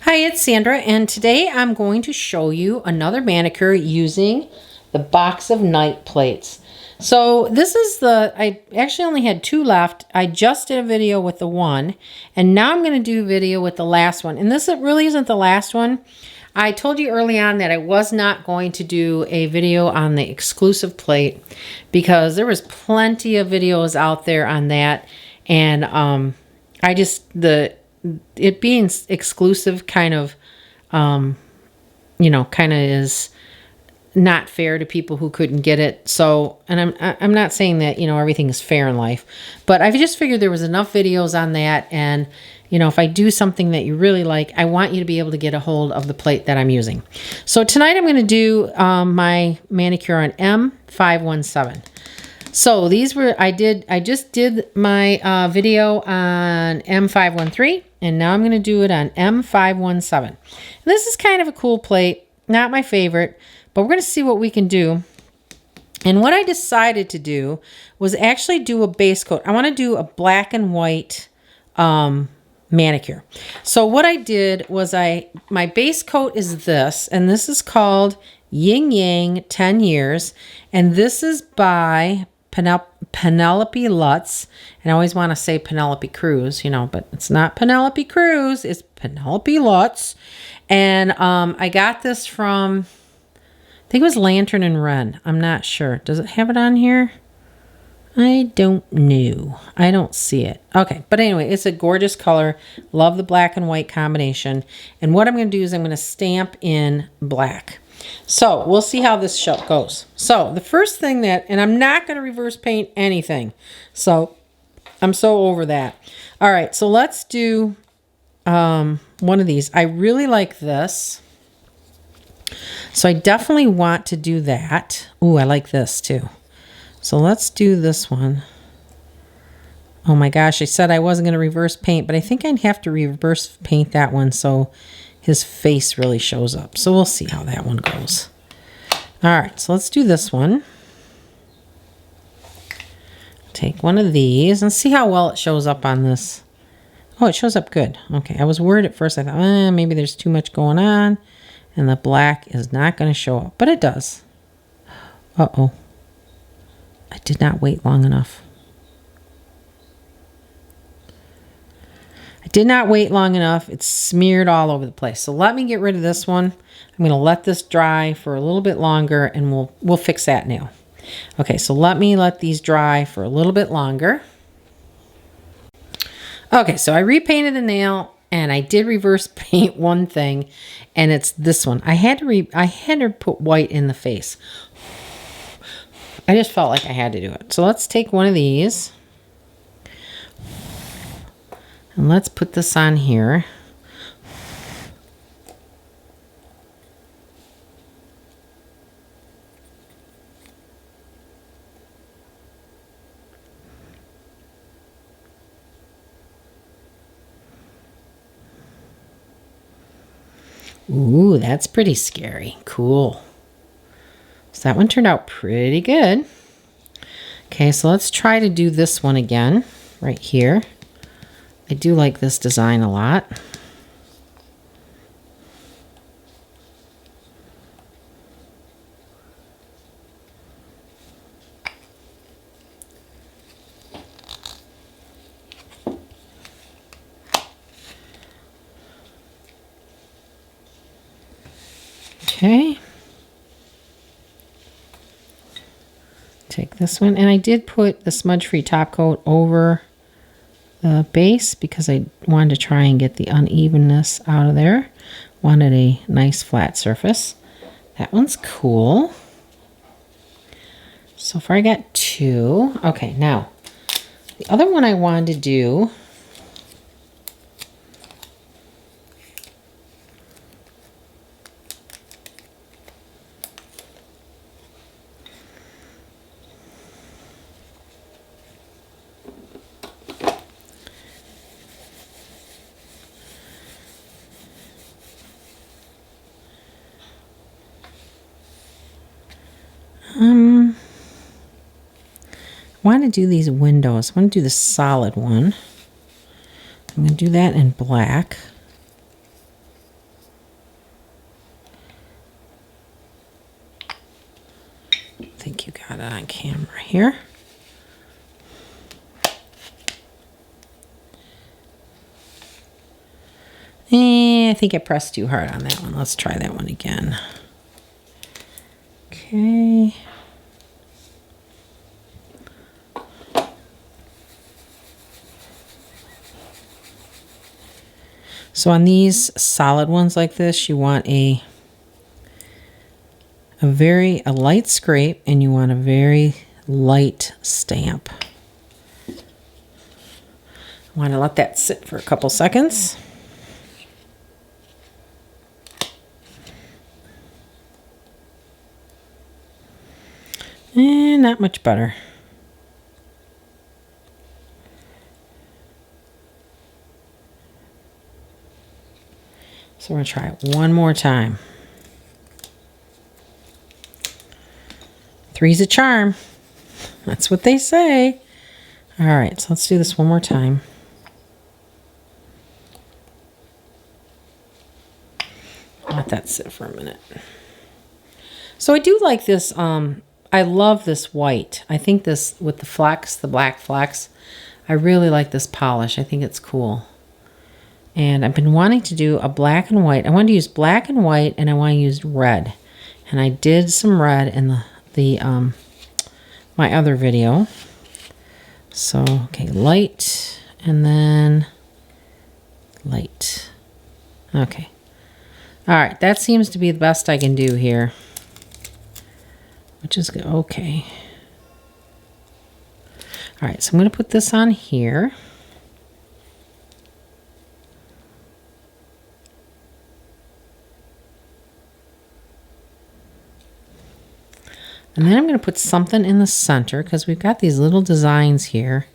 Hi, it's Sandra, and today I'm going to show you another manicure using the box of night plates. So this is I actually only had two left. I just did a video with the one, and now I'm going to do a video with the last one. And this really isn't the last one. I told you early on that I was not going to do a video on the exclusive plate because there was plenty of videos out there on that, and it being exclusive kind of, kind of is not fair to people who couldn't get it. So, and I'm not saying that, everything is fair in life, but I just figured there was enough videos on that. And, if I do something that you really like, I want you to be able to get a hold of the plate that I'm using. So tonight I'm going to do my manicure on M517. So these were, I just did my video on M513, and now I'm going to do it on M517. And this is kind of a cool plate, not my favorite, but we're going to see what we can do. And what I decided to do was actually do a base coat. I want to do a black and white manicure. So what I did was my base coat is this, and this is called Yin Yang 10 Years, and this is by Penelope Lutz. And I always want to say Penelope Cruz, but it's not Penelope Cruz, it's Penelope Lutz. And I got this from, I think it was Lantern and Wren. I'm not sure. Does it have it on here? I don't know. I don't see it. Okay, but anyway, it's a gorgeous color. Love the black and white combination. And what I'm going to do is I'm going to stamp in black. So we'll see how this show goes. So the first thing and I'm not going to reverse paint anything. So I'm so over that. All right, so let's do one of these. I really like this. So I definitely want to do that. Ooh, I like this too. So let's do this one. Oh my gosh, I said I wasn't going to reverse paint, but I think I'd have to reverse paint that one so his face really shows up. So we'll see how that one goes. All right, so let's do this one. Take one of these and see how well it shows up on this. Oh, it shows up good. Okay, I was worried at first. I thought, maybe there's too much going on and the black is not going to show up, but it does. Uh-oh. I did not wait long enough. Did not wait long enough. It's smeared all over the place. So let me get rid of this one. I'm going to let this dry for a little bit longer, and we'll fix that nail. Okay, so let these dry for a little bit longer. Okay, so I repainted the nail, and I did reverse paint one thing, and it's this one. I had to put white in the face. I just felt like I had to do it. So let's take one of these. And let's put this on here. Ooh, that's pretty scary. Cool. So that one turned out pretty good. Okay, so let's try to do this one again, right here. I do like this design a lot. Okay. Take this one, and I did put the smudge-free top coat over the base because I wanted to try and get the unevenness out of there. Wanted a nice flat surface. That one's cool. So far I got two. Okay, now the other one I wanted to do I want to do these windows. I want to do the solid one. I'm going to do that in black. think you got it on camera here. I think I pressed too hard on that one. Let's try that one again. Okay. So on these solid ones like this, you want a light scrape, and you want a very light stamp. I want to let that sit for a couple seconds. And not much better. So we're going to try it one more time. 3's a charm. That's what they say. All right, so let's do this one more time. Let that sit for a minute. So I do like this. I love this white. I think this with the flecks, the black flecks, I really like this polish. I think it's cool. And I've been wanting to do a black and white. I want to use black and white, and I want to use red. And I did some red in my other video. So, okay, light, and then light. Okay. All right, that seems to be the best I can do here. Which is good. Okay. All right, so I'm going to put this on here. And then I'm going to put something in the center because we've got these little designs here.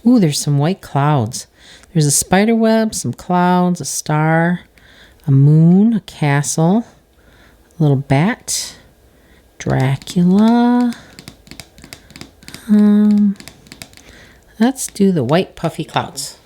Ooh, there's some white clouds. There's a spider web, some clouds, a star, a moon, a castle, a little bat, Dracula. Let's do the white puffy clouds.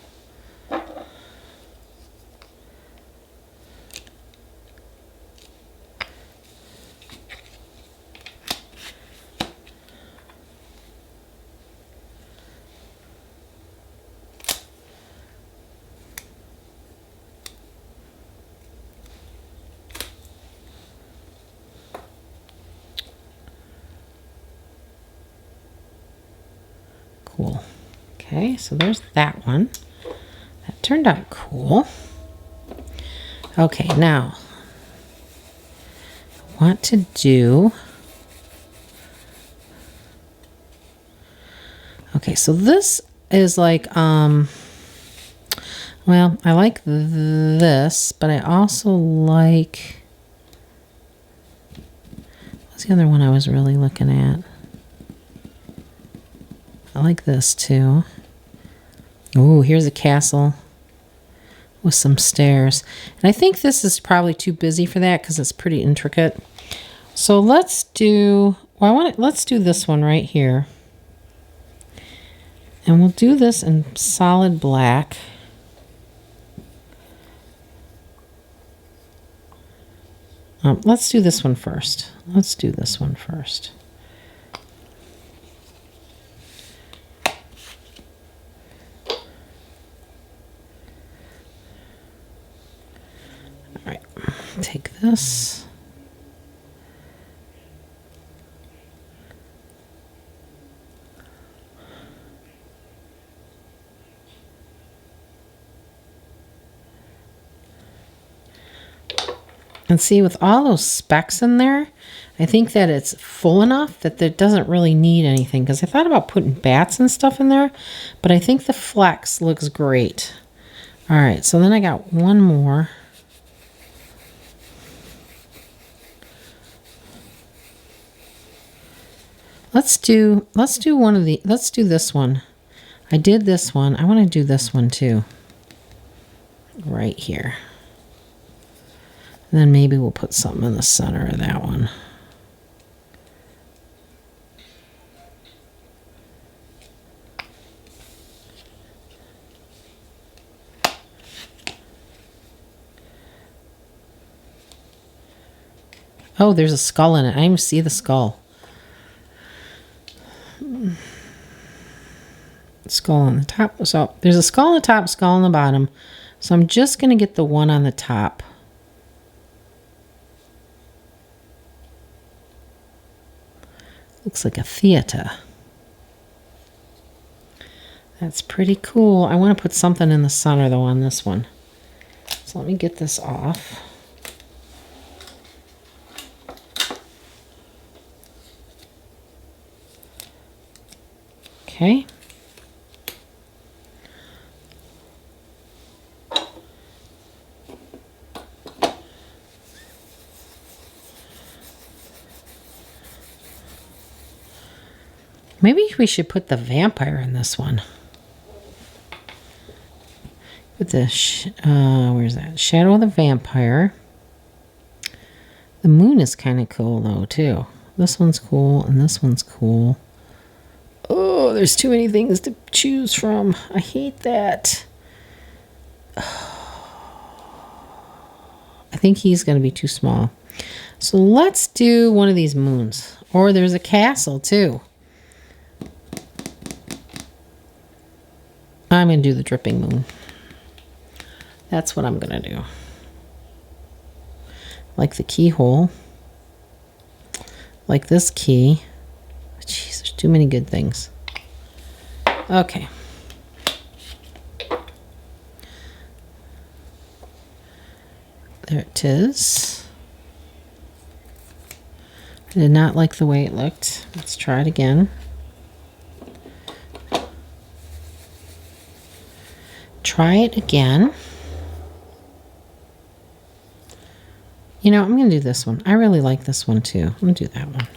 Cool. Okay, so there's that one. That turned out cool. Okay, now I want to do... Okay, so this is like, well, I like this, but I also like... What's the other one I was really looking at? I like this too. Oh, here's a castle with some stairs. And I think this is probably too busy for that because it's pretty intricate. So let's do, well, let's do this one right here. And we'll do this in solid black. Let's do this one first. Let's do this one first. All right, take this. And see, with all those specks in there, I think that it's full enough that it doesn't really need anything. Because I thought about putting bats and stuff in there, but I think the flex looks great. All right, so then I got one more. Let's do one of the, let's do this one. I did this one. I want to do this one too. Right here. And then maybe we'll put something in the center of that one. Oh, there's a skull in it. I didn't even see the skull. skull on the top. So there's a skull on the top, skull on the bottom. So I'm just going to get the one on the top. Looks like a theater. That's pretty cool. I want to put something in the center though on this one. So let me get this off. Okay. Maybe we should put the vampire in this one. Put the, where's that? Shadow of the vampire. The moon is kind of cool though too. This one's cool and this one's cool. Oh, there's too many things to choose from. I hate that. I think he's going to be too small. So let's do one of these moons. Or there's a castle too. I'm going to do the dripping moon. That's what I'm going to do. Like the keyhole. Like this key. Jeez, there's too many good things. Okay. There it is. I did not like the way it looked. Let's try it again. Try it again. You know, I'm going to do this one. I really like this one too. I'm going to do that one.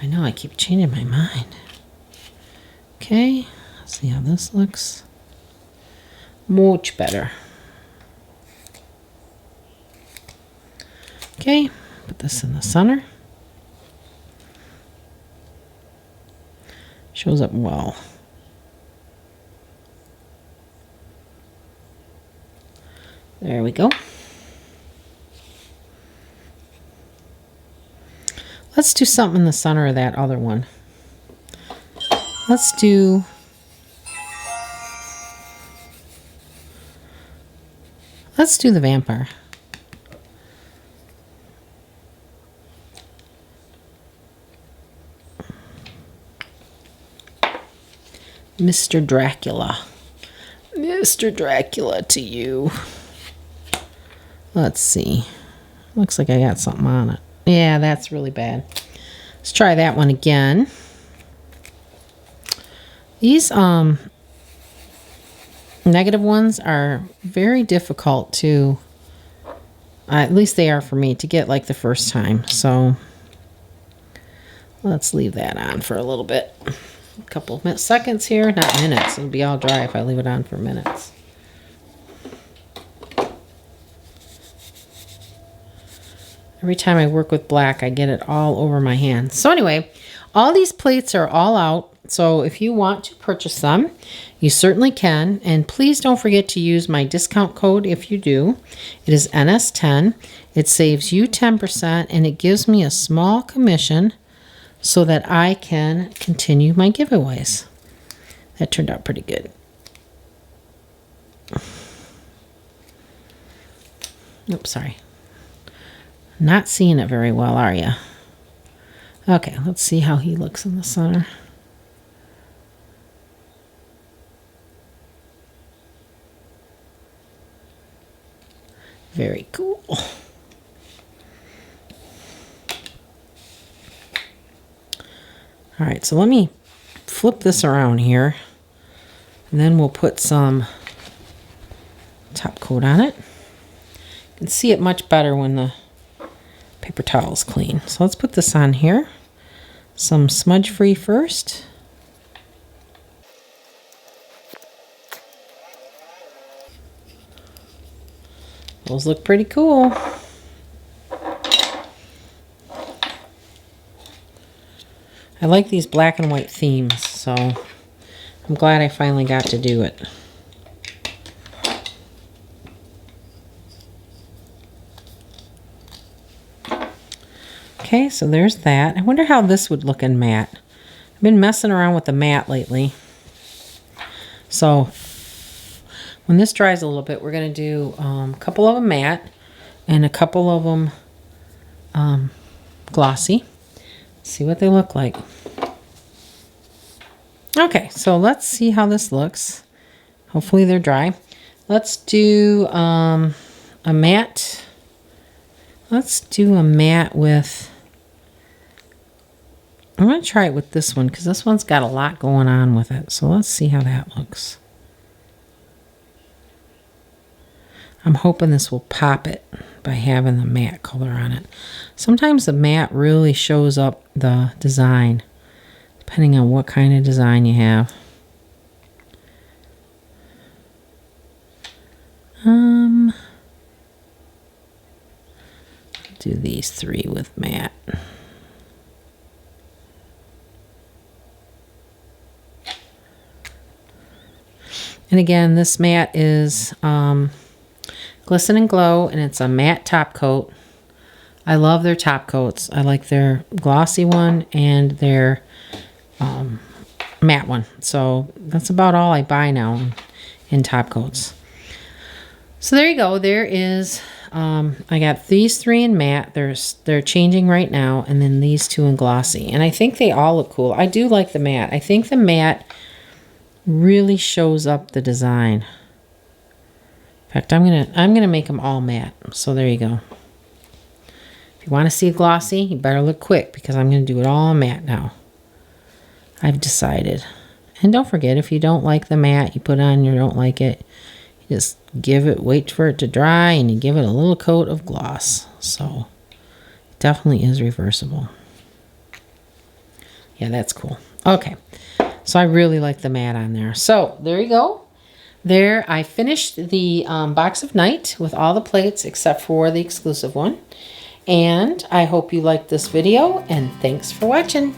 I know I keep changing my mind. Okay, let's see how this looks. Much better. Okay, put this in the center. Shows up well. There we go. Let's do something in the center of that other one. Let's do the vampire. Mr. Dracula. Mr. Dracula to you. Let's see. Looks like I got something on it. Yeah, that's really bad. Let's try that one again. These negative ones are very difficult to, at least they are for me, to get like the first time. So let's leave that on for a little bit. A couple of seconds here, not minutes. It'll be all dry if I leave it on for minutes. Every time I work with black, I get it all over my hands. So anyway, all these plates are all out. So if you want to purchase them, you certainly can. And please don't forget to use my discount code if you do. It is NS10. It saves you 10% and it gives me a small commission so that I can continue my giveaways. That turned out pretty good. Oops, sorry. Not seeing it very well, are you? Okay, let's see how he looks in the center. Very cool. All right, so let me flip this around here, and then we'll put some top coat on it. You can see it much better when the paper towel is clean. So let's put this on here. Some smudge free first. Those look pretty cool. I like these black and white themes, so I'm glad I finally got to do it. Okay, so there's that. I wonder how this would look in matte. I've been messing around with the matte lately. So when this dries a little bit, we're going to do a couple of them matte and a couple of them glossy. See what they look like. Okay, so let's see how this looks. Hopefully they're dry. Let's do a matte. Let's do a matte with... I'm going to try it with this one because this one's got a lot going on with it. So let's see how that looks. I'm hoping this will pop it by having the matte color on it. Sometimes the matte really shows up the design, depending on what kind of design you have. Do these three with matte. And again, this matte is Glisten and Glow, and it's a matte top coat. I love their top coats. I like their glossy one and their matte one. So that's about all I buy now in top coats. So there you go. There is, I got these three in matte. They're changing right now, and then these two in glossy. And I think they all look cool. I do like the matte. I think the matte really shows up the design. In fact, I'm gonna make them all matte. So there you go. If you want to see a glossy, you better look quick because I'm gonna do it all matte now. I've decided. And don't forget, if you don't like the matte, you put on, you don't like it, you just wait for it to dry, and you give it a little coat of gloss. So it definitely is reversible. Yeah, that's cool. Okay. So I really like the matte on there. So there you go. There, I finished the box of Night with all the plates except for the exclusive one. And I hope you liked this video, and thanks for watching.